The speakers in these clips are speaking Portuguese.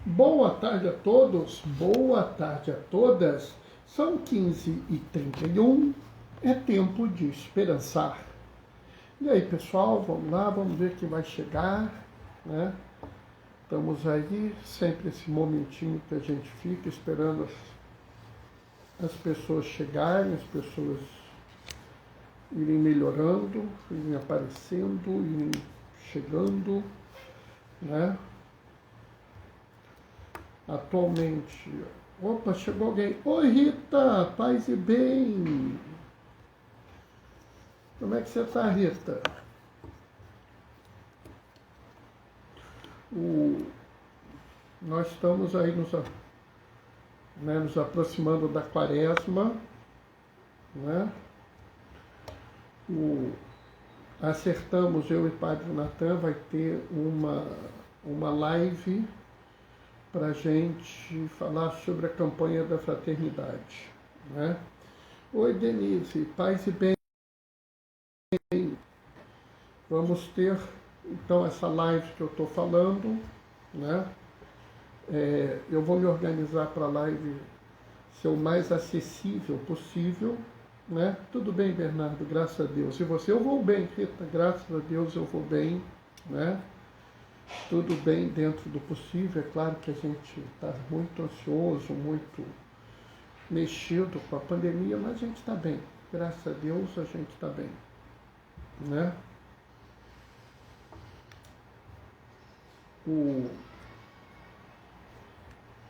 Boa tarde a todos, boa tarde a todas. São 15h31, é tempo de esperançar. E aí, pessoal, vamos lá, vamos ver quem vai chegar, né? Estamos aí, sempre esse momentinho que a gente fica esperando as pessoas chegarem, as pessoas irem melhorando, irem aparecendo, irem chegando, né? Atualmente, opa, chegou alguém. Oi, Rita, paz e bem. Como é que você está, Rita? Nós estamos aí nos aproximando da quaresma, né? Acertamos, eu e Padre Natan, vai ter uma live para a gente falar sobre a campanha da fraternidade, né? Oi, Denise, paz e bem. Vamos ter, então, essa live que eu estou falando, né? Eu vou me organizar para a live ser o mais acessível possível, né? Tudo bem, Bernardo, graças a Deus. E você? Eu vou bem, Rita, graças a Deus eu vou bem, né? Tudo bem dentro do possível. É claro que a gente está muito ansioso, muito mexido com a pandemia, mas a gente está bem. Graças a Deus a gente está bem, né?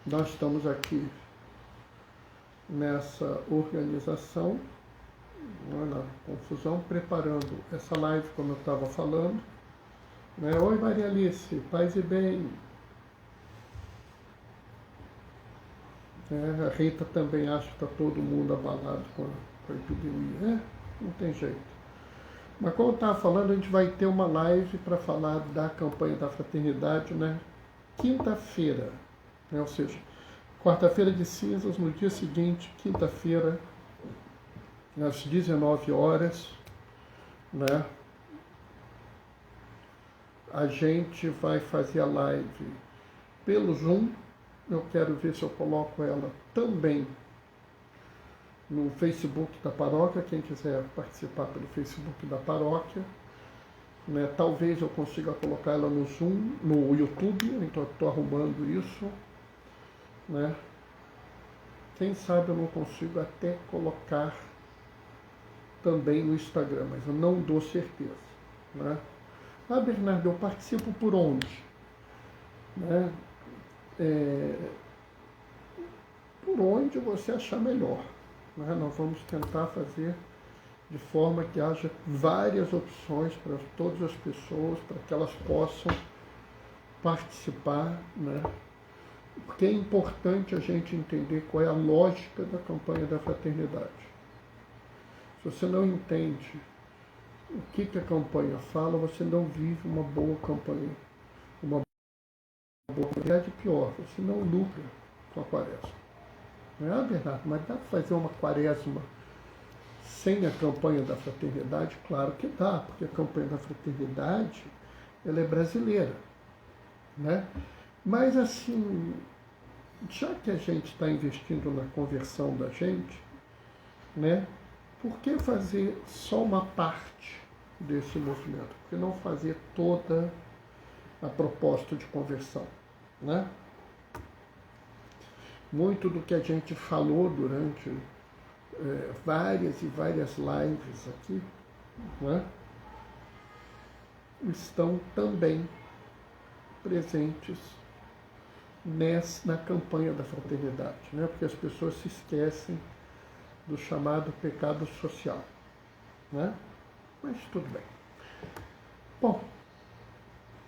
Nós estamos aqui nessa organização, na confusão, preparando essa live, como eu estava falando, né? Oi, Maria Alice, paz e bem. A Rita também acha que está todo mundo abalado com a epidemia. Não tem jeito. Mas como eu estava falando, a gente vai ter uma live para falar da campanha da fraternidade, né? Quinta-feira, né? Ou seja, quarta-feira de cinzas, no dia seguinte, quinta-feira, às 19 horas, né? A gente vai fazer a live pelo Zoom. Eu quero ver se eu coloco ela também no Facebook da paróquia, quem quiser participar pelo Facebook da paróquia, né? Talvez eu consiga colocar ela no Zoom, no YouTube, então estou arrumando isso, né? Quem sabe eu não consigo até colocar também no Instagram, mas eu não dou certeza, né? Ah, Bernardo, eu participo por onde? Né? Por onde você achar melhor, né? Nós vamos tentar fazer de forma que haja várias opções para todas as pessoas, para que elas possam participar, né? Porque é importante a gente entender qual é a lógica da campanha da fraternidade. Se você não entende o que a campanha fala, você não vive uma boa campanha. Uma boa qualidade pior, você não lucra com a quaresma. Não é, Bernardo? Mas dá para fazer uma quaresma sem a campanha da fraternidade? Claro que dá, porque a campanha da fraternidade ela é brasileira, né? Mas assim, já que a gente está investindo na conversão da gente, né? Por que fazer só uma parte desse movimento? Por que não fazer toda a proposta de conversão, né? Muito do que a gente falou durante várias e várias lives aqui, né, estão também presentes na campanha da fraternidade, né? Porque as pessoas se esquecem do chamado pecado social, né? Mas tudo bem. Bom,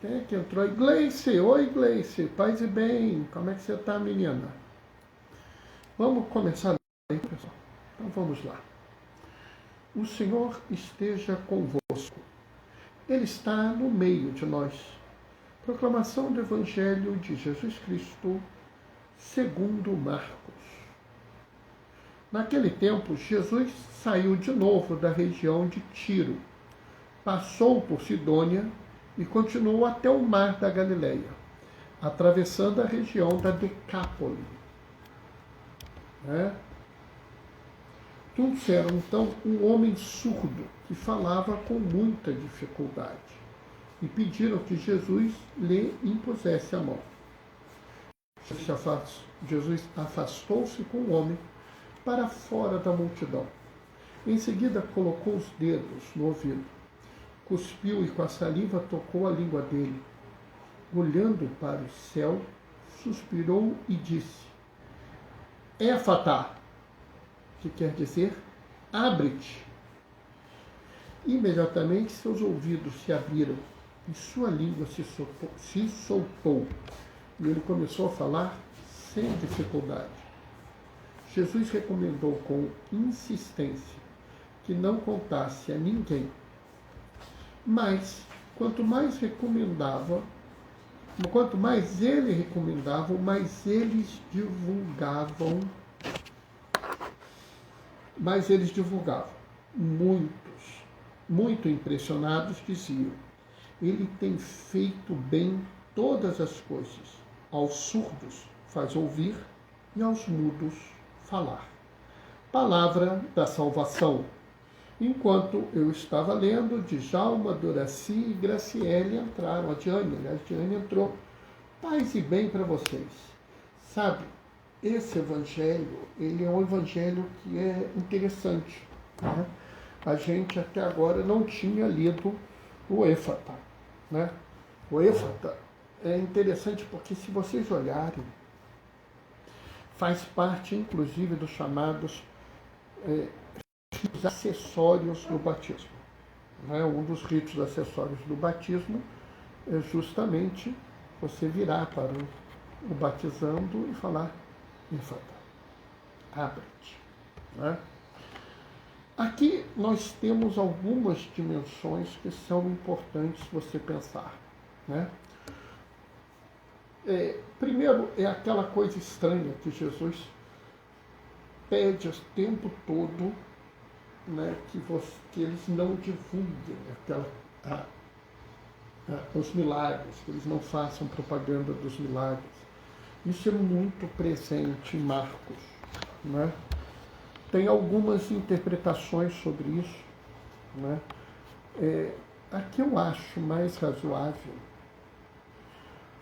quem é que entrou aí? Gleice, oi Gleice, paz e bem, como é que você está, menina? Vamos começar aí, pessoal. Então vamos lá. O Senhor esteja convosco. Ele está no meio de nós. Proclamação do Evangelho de Jesus Cristo, segundo Marcos. Naquele tempo, Jesus saiu de novo da região de Tiro, passou por Sidônia e continuou até o mar da Galileia. atravessando a região da Decápole. Né? Trouxeram, então, um homem surdo que falava com muita dificuldade e pediram que Jesus lhe impusesse a mão. Jesus afastou-se com o homem para fora da multidão. Em seguida, colocou os dedos no ouvido, cuspiu e com a saliva tocou a língua dele. Olhando para o céu, suspirou e disse: Éfatá, que quer dizer, abre-te. Imediatamente seus ouvidos se abriram e sua língua se soltou. E ele começou a falar sem dificuldade. Jesus recomendou com insistência que não contasse a ninguém. Mas, quanto mais ele recomendava, mais eles divulgavam. Muitos, muito impressionados, diziam: ele tem feito bem todas as coisas. Aos surdos faz ouvir e aos mudos falar. Palavra da salvação. Enquanto eu estava lendo, Djalma, Doraci e Graciele entraram. A Diane entrou. Paz e bem para vocês. Sabe, esse evangelho, ele é um evangelho que é interessante. Né? A gente até agora não tinha lido o Éfata. Né? O Éfata é interessante porque, se vocês olharem, faz parte, inclusive, dos chamados ritos acessórios do batismo. Né? Um dos ritos acessórios do batismo é justamente você virar para o batizando e falar: Éfata, abre-te. Né? Aqui nós temos algumas dimensões que são importantes você pensar. Né? Primeiro, é aquela coisa estranha que Jesus pede o tempo todo, né, que eles não divulguem os milagres, que eles não façam propaganda dos milagres. Isso é muito presente em Marcos. Né? Tem algumas interpretações sobre isso. Né? A que eu acho mais razoável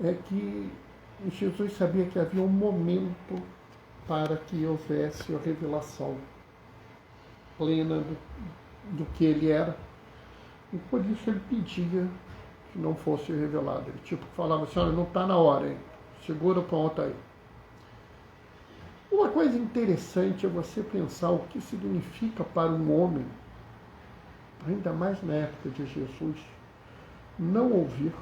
é que Jesus sabia que havia um momento para que houvesse a revelação plena do que ele era, e por isso ele pedia que não fosse revelado. Ele falava assim: olha, não está na hora, hein? Segura o ponto aí. Uma coisa interessante é você pensar o que significa para um homem, ainda mais na época de Jesus, não ouvir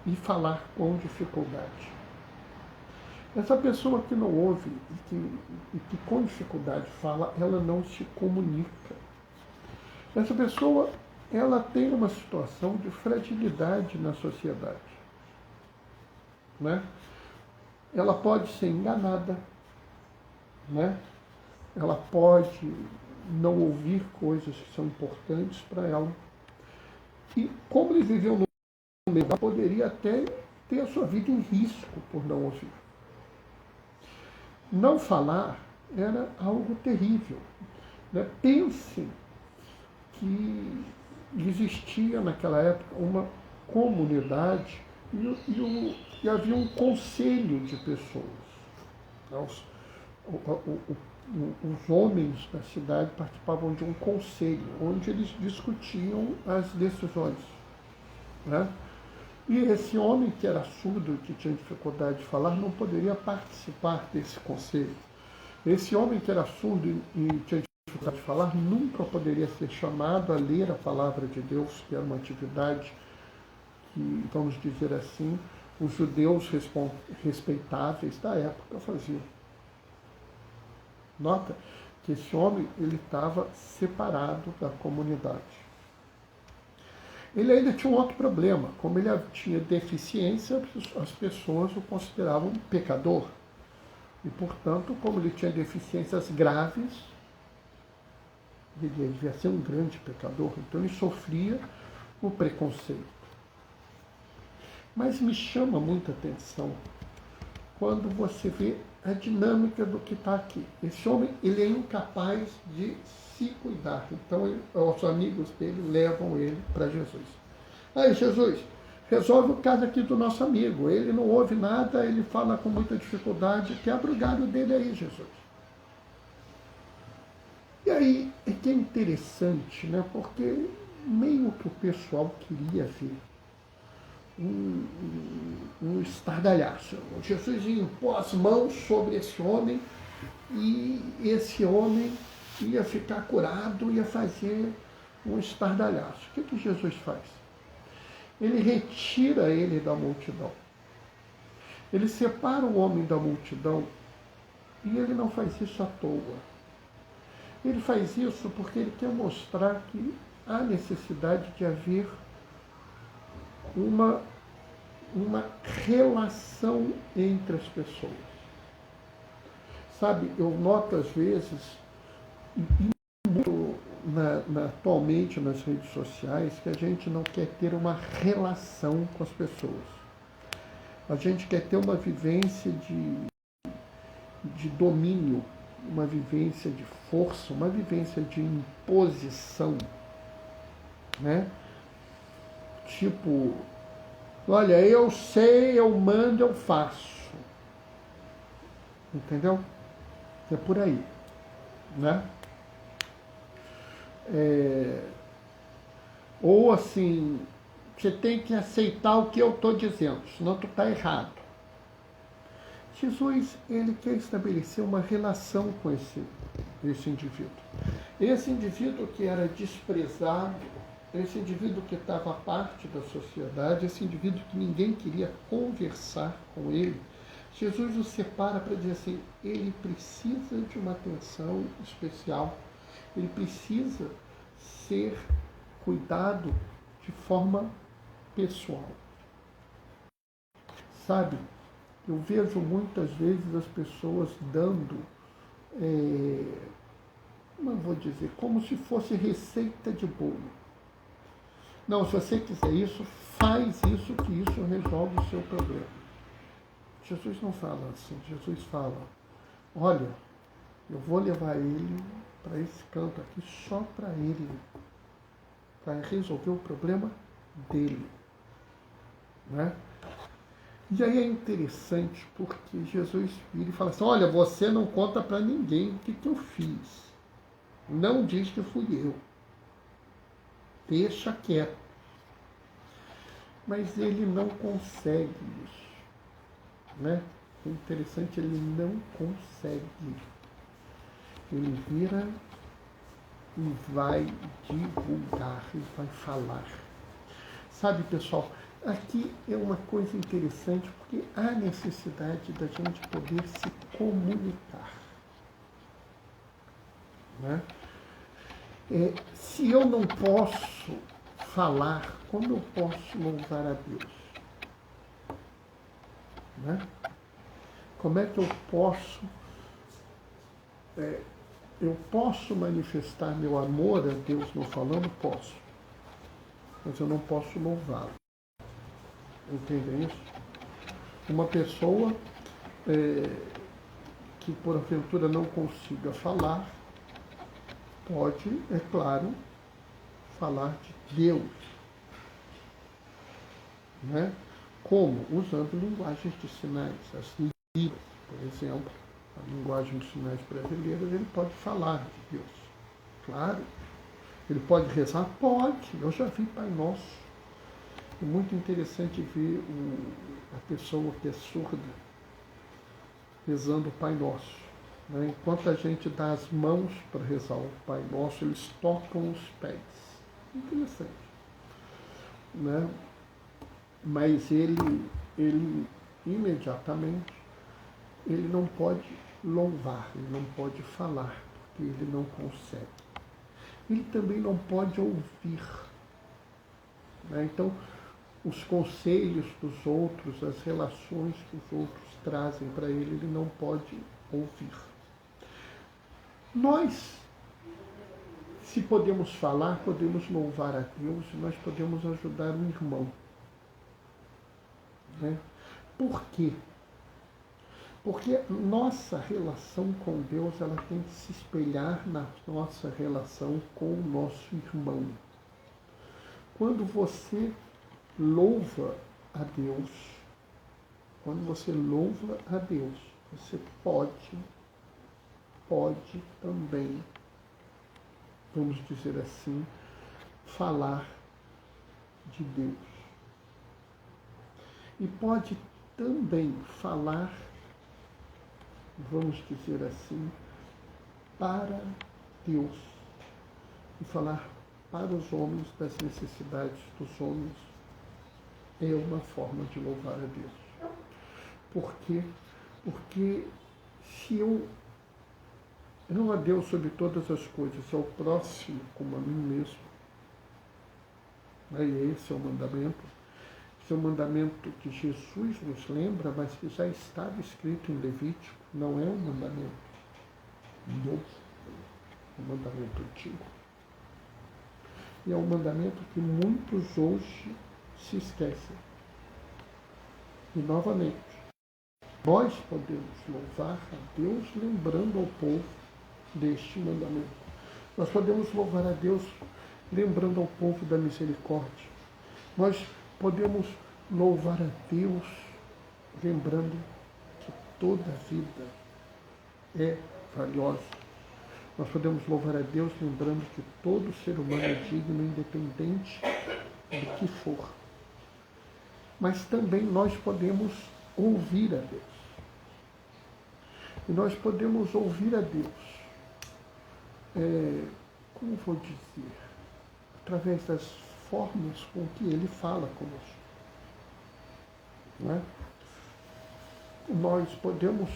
e falar com dificuldade. Essa pessoa que não ouve e que com dificuldade fala, ela não se comunica. Essa pessoa, ela tem uma situação de fragilidade na sociedade. Né? Ela pode ser enganada, né? Ela pode não ouvir coisas que são importantes para ela. E como ele viveu no meio, ela poderia até ter a sua vida em risco por não ouvir. Não falar era algo terrível. Né? Pense que existia naquela época uma comunidade e havia um conselho de pessoas. Os homens da cidade participavam de um conselho, onde eles discutiam as decisões. Né? E esse homem que era surdo, que tinha dificuldade de falar, não poderia participar desse conselho. Esse homem que era surdo e tinha dificuldade de falar nunca poderia ser chamado a ler a palavra de Deus, que era uma atividade que, vamos dizer assim, os judeus respeitáveis da época faziam. Nota que esse homem estava separado da comunidade. Ele ainda tinha um outro problema. Como ele tinha deficiência, as pessoas o consideravam um pecador. E, portanto, como ele tinha deficiências graves, ele devia ser um grande pecador. Então, ele sofria o preconceito. Mas me chama muita atenção quando você vê a dinâmica do que está aqui. Esse homem, ele é incapaz de se cuidar. Então, os amigos dele levam ele para Jesus. Aí, Jesus, resolve o caso aqui do nosso amigo. Ele não ouve nada, ele fala com muita dificuldade. Quebra o galho dele aí, Jesus. E aí, é que é interessante, né? Porque meio que o pessoal queria ver um estardalhaço. Jesus impôs as mãos sobre esse homem e esse homem ia ficar curado, ia fazer um estardalhaço. O que Jesus faz? Ele retira ele da multidão. Ele separa o homem da multidão e ele não faz isso à toa. Ele faz isso porque ele quer mostrar que há necessidade de haver uma relação entre as pessoas. Sabe, eu noto às vezes, atualmente nas redes sociais, que a gente não quer ter uma relação com as pessoas. A gente quer ter uma vivência de domínio, uma vivência de força, uma vivência de imposição, né? Tipo, olha, eu sei, eu mando, eu faço. Entendeu? É por aí, né? Ou assim, você tem que aceitar o que eu estou dizendo, senão tu está errado. Jesus, ele quer estabelecer uma relação com esse indivíduo. Esse indivíduo que era desprezado, esse indivíduo que estava parte da sociedade, esse indivíduo que ninguém queria conversar com ele, Jesus o separa para dizer assim, ele precisa de uma atenção especial, ele precisa ser cuidado de forma pessoal. Sabe, eu vejo muitas vezes as pessoas dando, como eu vou dizer, como se fosse receita de bolo. Não, se você quiser isso, faz isso, que isso resolve o seu problema. Jesus não fala assim. Jesus fala, olha, eu vou levar ele para esse canto aqui só para ele, para resolver o problema dele. Né? E aí é interessante porque Jesus vira e fala assim, olha, você não conta para ninguém o que eu fiz. Não diz que fui eu. Deixa quieto. Mas ele não consegue isso. Né? É interessante, ele não consegue. Ele vira e vai divulgar, e vai falar. Sabe, pessoal, aqui é uma coisa interessante, porque há necessidade da gente poder se comunicar. Né? Se eu não posso falar, como eu posso louvar a Deus? Né? Como é que eu posso manifestar meu amor a Deus não falando? Posso. Mas eu não posso louvá-lo. Entendem isso? Uma pessoa que porventura não consiga falar, pode, é claro, falar de Deus. Né? Como? Usando linguagens de sinais. As Libras, por exemplo, a linguagem de sinais brasileiras, ele pode falar de Deus. Claro. Ele pode rezar? Pode. Eu já vi Pai Nosso. É muito interessante ver a pessoa que é surda rezando o Pai Nosso. Né? Enquanto a gente dá as mãos para rezar o Pai Nosso, eles tocam os pés. Interessante. Né? Mas ele imediatamente, ele não pode louvar, ele não pode falar, porque ele não consegue. Ele também não pode ouvir. Né? Então, os conselhos dos outros, as relações que os outros trazem para ele não pode ouvir. Nós, se podemos falar, podemos louvar a Deus, nós podemos ajudar um irmão. Né? Por quê? Porque nossa relação com Deus ela tem que se espelhar na nossa relação com o nosso irmão. Quando você louva a Deus, você pode também, vamos dizer assim, falar de Deus. E pode também falar, vamos dizer assim, para Deus. E falar para os homens das necessidades dos homens é uma forma de louvar a Deus. Por quê? Porque se eu amo a Deus sobre todas as coisas, ao próximo como a mim mesmo, e esse é o mandamento. Esse é o mandamento que Jesus nos lembra, mas que já estava escrito em Levítico, não é um mandamento novo, é um mandamento antigo. E é um mandamento que muitos hoje se esquecem. E novamente, nós podemos louvar a Deus lembrando ao povo deste mandamento. Nós podemos louvar a Deus lembrando ao povo da misericórdia. Nós podemos louvar a Deus lembrando que toda vida é valiosa. Nós podemos louvar a Deus lembrando que todo ser humano é digno, independente do que for. Mas também nós podemos ouvir a Deus. E nós podemos ouvir a Deus, como vou dizer, através das formas com que Ele fala conosco. Não é? Nós podemos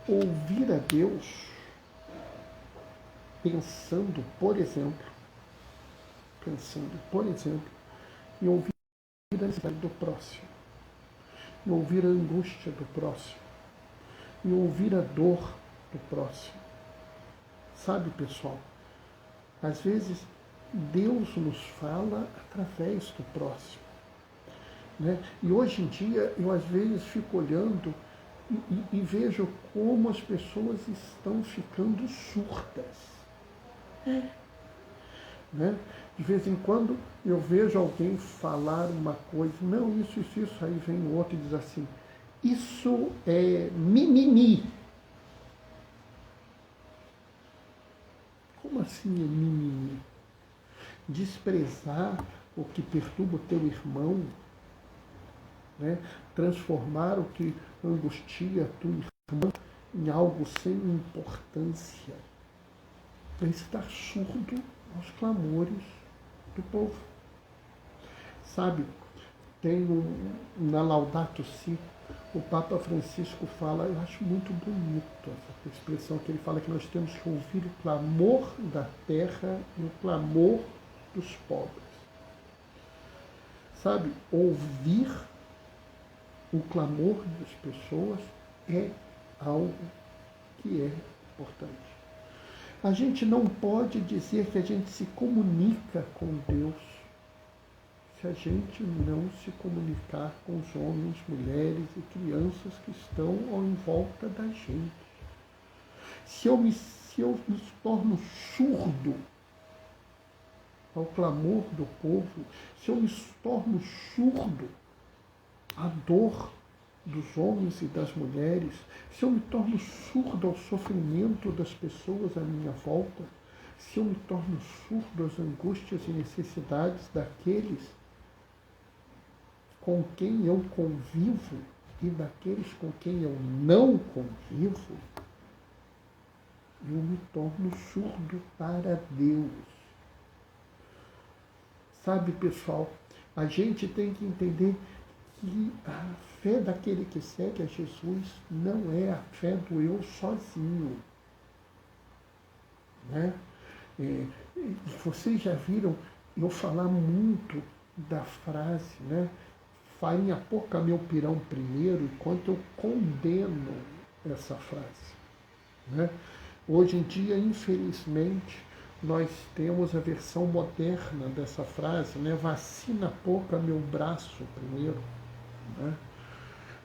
ouvir a Deus pensando, por exemplo, em ouvir a necessidade do próximo, em ouvir a angústia do próximo, em ouvir a dor do próximo. Sabe, pessoal, às vezes Deus nos fala através do próximo. Né? E hoje em dia eu às vezes fico olhando e vejo como as pessoas estão ficando surdas. Né? De vez em quando eu vejo alguém falar uma coisa, não, isso, aí vem o outro e diz assim, isso é mimimi. Como assim é mimimi? Desprezar o que perturba o teu irmão, né? Transformar o que angustia a tua irmã em algo sem importância. É estar surdo aos clamores do povo. Sabe, tem na Laudato Si, o Papa Francisco fala, eu acho muito bonito essa expressão que ele fala, que nós temos que ouvir o clamor da terra e o clamor dos pobres. Sabe, ouvir o clamor das pessoas é algo que é importante. A gente não pode dizer que a gente se comunica com Deus se a gente não se comunicar com os homens, mulheres e crianças que estão em volta da gente. Se eu me torno surdo ao clamor do povo, se eu me torno surdo à dor dos homens e das mulheres, se eu me torno surdo ao sofrimento das pessoas à minha volta, se eu me torno surdo às angústias e necessidades daqueles com quem eu convivo e daqueles com quem eu não convivo, eu me torno surdo para Deus. Sabe, pessoal, a gente tem que entender que a fé daquele que segue a Jesus não é a fé do eu sozinho. Né? Vocês já viram eu falar muito da frase, né? Farinha pouca meu pirão primeiro, enquanto eu condeno essa frase. Né? Hoje em dia, infelizmente, nós temos a versão moderna dessa frase, né? Vacina pouca meu braço primeiro. Né?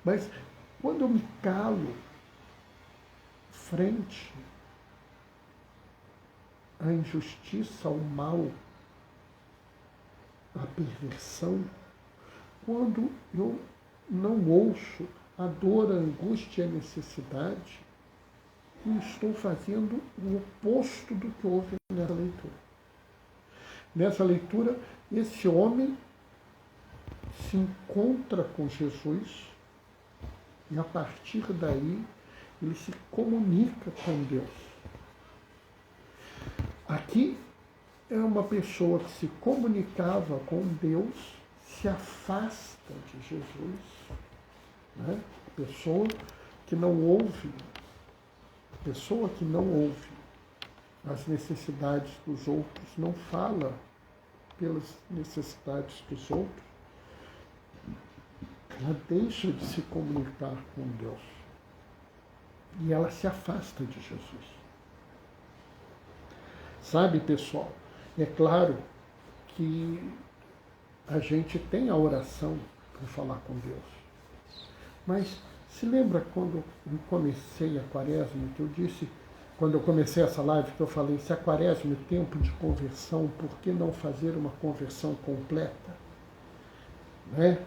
Mas quando eu me calo frente à injustiça, ao mal, à perversão, quando eu não ouço a dor, a angústia e a necessidade, eu estou fazendo o oposto do que houve nessa leitura. Nessa leitura, esse homem se encontra com Jesus e, a partir daí, ele se comunica com Deus. Aqui é uma pessoa que se comunicava com Deus, se afasta de Jesus, né? Pessoa que não ouve as necessidades dos outros, não fala pelas necessidades dos outros, ela deixa de se comunicar com Deus e ela se afasta de Jesus. Sabe, pessoal, é claro que a gente tem a oração para falar com Deus, mas se lembra quando eu comecei a quaresma, que eu disse, quando eu comecei essa live, que eu falei, se a quaresma é tempo de conversão, por que não fazer uma conversão completa? Né?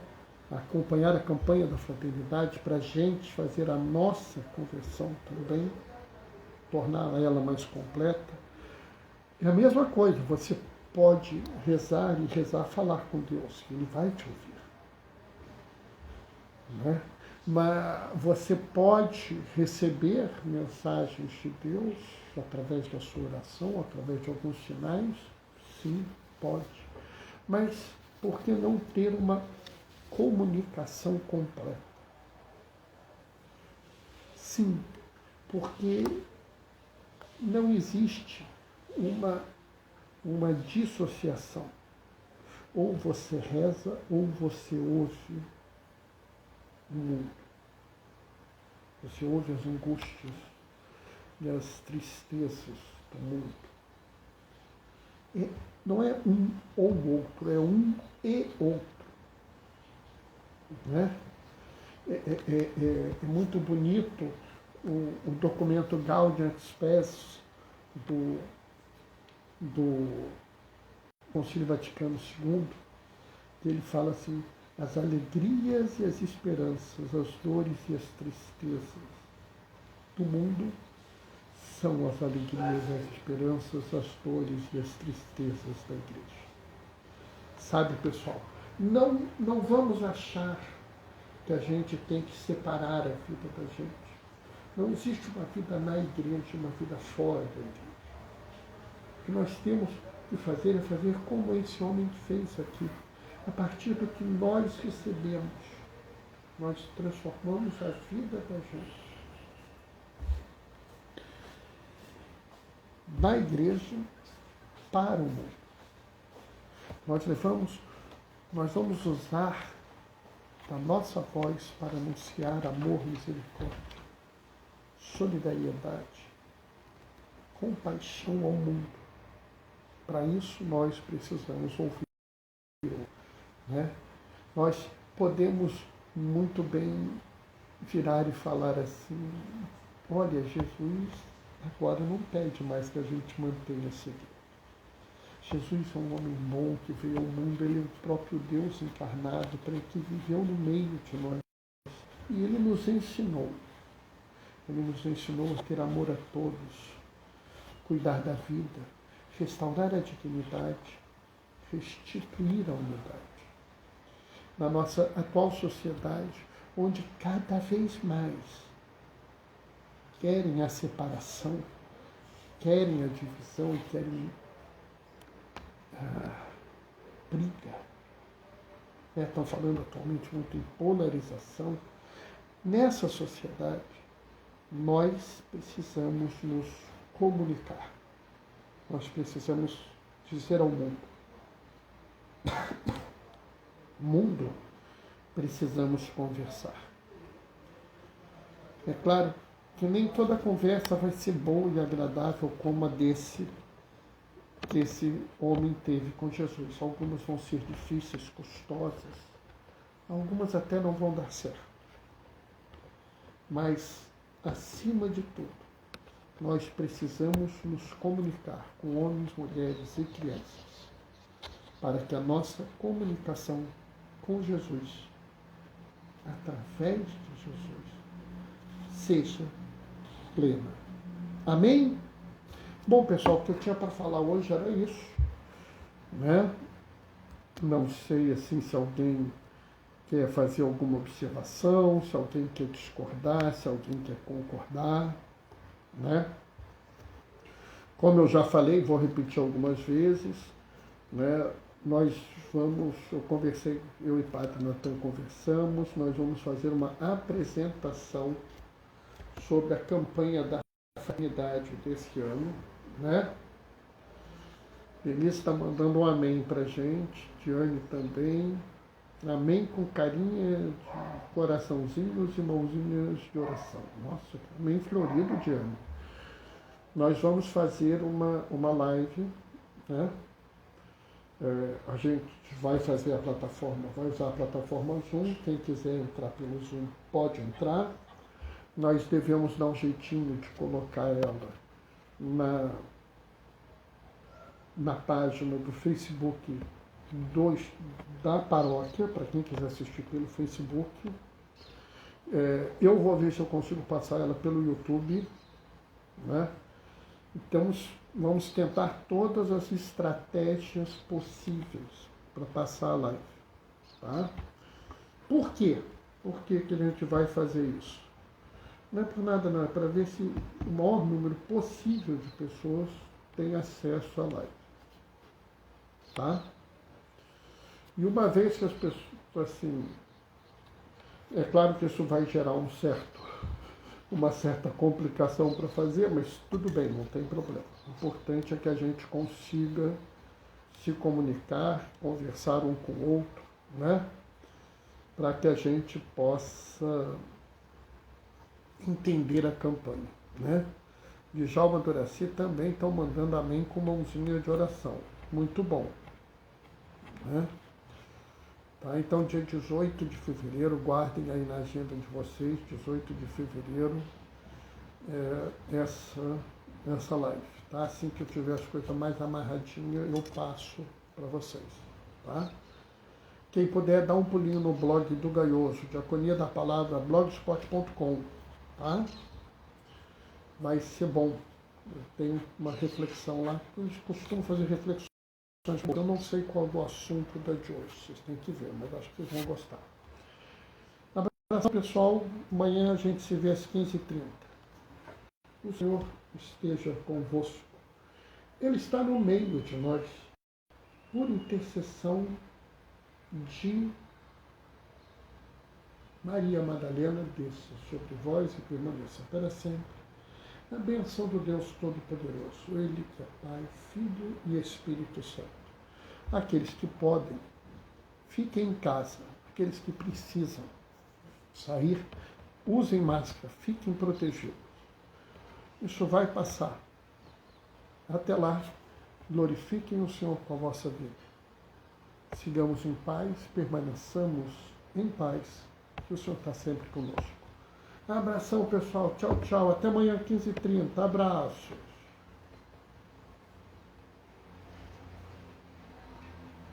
Acompanhar a campanha da fraternidade para a gente fazer a nossa conversão também, tornar ela mais completa. É a mesma coisa, você pode rezar e rezar, falar com Deus, Ele vai te ouvir. Né? Mas você pode receber mensagens de Deus através da sua oração, através de alguns sinais? Sim, pode. Mas por que não ter uma comunicação completa? Sim, porque não existe uma dissociação. Ou você reza, ou você ouve o mundo. Você ouve as angústias e as tristezas do mundo. Não é um ou outro, é um e outro. Né? É muito bonito o documento Gaudium et Spes do Concílio Vaticano II, que ele fala assim, as alegrias e as esperanças, as dores e as tristezas do mundo são as alegrias, as esperanças, as dores e as tristezas da igreja. Sabe, pessoal, não vamos achar que a gente tem que separar a vida da gente. Não existe uma vida na igreja e uma vida fora da igreja. O que nós temos que fazer é fazer como esse homem fez aqui. A partir do que nós recebemos, nós transformamos a vida da gente. Da igreja para o mundo. Nós vamos usar da nossa voz para anunciar amor, misericórdia, solidariedade, compaixão ao mundo. Para isso nós precisamos ouvir. Né? Nós podemos muito bem virar e falar assim, olha, Jesus agora não pede mais que a gente mantenha seguido. Jesus é um homem bom que veio ao mundo, Ele é o próprio Deus encarnado, para que viveu no meio de nós. E Ele nos ensinou a ter amor a todos, cuidar da vida, restaurar a dignidade, restituir a unidade. Na nossa atual sociedade, onde cada vez mais querem a separação, querem a divisão, querem a briga. Estão falando atualmente muito em polarização. Nessa sociedade, nós precisamos nos comunicar. Nós precisamos dizer ao mundo. Mundo, precisamos conversar. É claro que nem toda conversa vai ser boa e agradável como a que esse homem teve com Jesus. Algumas vão ser difíceis, custosas, algumas até não vão dar certo. Mas, acima de tudo, nós precisamos nos comunicar com homens, mulheres e crianças, para que a nossa comunicação com Jesus, através de Jesus, seja plena. Amém? Bom, pessoal, o que eu tinha para falar hoje era isso, né? Não sei assim se alguém quer fazer alguma observação, se alguém quer discordar, se alguém quer concordar, né? Como eu já falei, vou repetir algumas vezes, né? Eu e o Padre Natan conversamos, nós vamos fazer uma apresentação sobre a campanha da fraternidade desse ano, né? Denise está mandando um amém para gente, Diane também. Amém com carinha de coraçãozinhos e mãozinhas de oração. Nossa, amém florido, Diane. Nós vamos fazer uma live, né? A gente vai fazer a plataforma, vai usar a plataforma Zoom. Quem quiser entrar pelo Zoom pode entrar. Nós devemos dar um jeitinho de colocar ela na página do Facebook da paróquia, para quem quiser assistir pelo Facebook. Eu vou ver se eu consigo passar ela pelo YouTube, né? Então, vamos tentar todas as estratégias possíveis para passar a live, tá? Por quê? Por que a gente vai fazer isso? Não é por nada, não. É para ver se o maior número possível de pessoas tem acesso à live, tá? E uma vez que as pessoas, assim, é claro que isso vai gerar uma certa complicação para fazer, mas tudo bem, não tem problema. O importante é que a gente consiga se comunicar, conversar um com o outro, né? Para que a gente possa entender a campanha, né? Djalma Doraci também estão mandando amém com mãozinha de oração. Muito bom, né? Tá, então, dia 18 de fevereiro, guardem aí na agenda de vocês, 18 de fevereiro, essa live. Tá? Assim que eu tiver as coisas mais amarradinhas, eu passo para vocês. Tá? Quem puder, dá um pulinho no blog do Gaioso, Diaconia da Palavra, blogspot.com. Tá? Vai ser bom. Eu tenho uma reflexão lá, eu costumo fazer reflexões. Eu não sei qual é o assunto da de hoje, vocês têm que ver, mas acho que vocês vão gostar. Abraço, pessoal. Amanhã a gente se vê às 15h30. O Senhor esteja convosco. Ele está no meio de nós, por intercessão de Maria Madalena, desça sobre vós e permaneça para sempre. A bênção do Deus Todo-Poderoso, Ele que é Pai, Filho e Espírito Santo. Aqueles que podem, fiquem em casa. Aqueles que precisam sair, usem máscara, fiquem protegidos. Isso vai passar. Até lá, glorifiquem o Senhor com a vossa vida. Sigamos em paz, permaneçamos em paz, que o Senhor está sempre conosco. Abração, pessoal. Tchau, tchau. Até amanhã, 15h30. Abraços.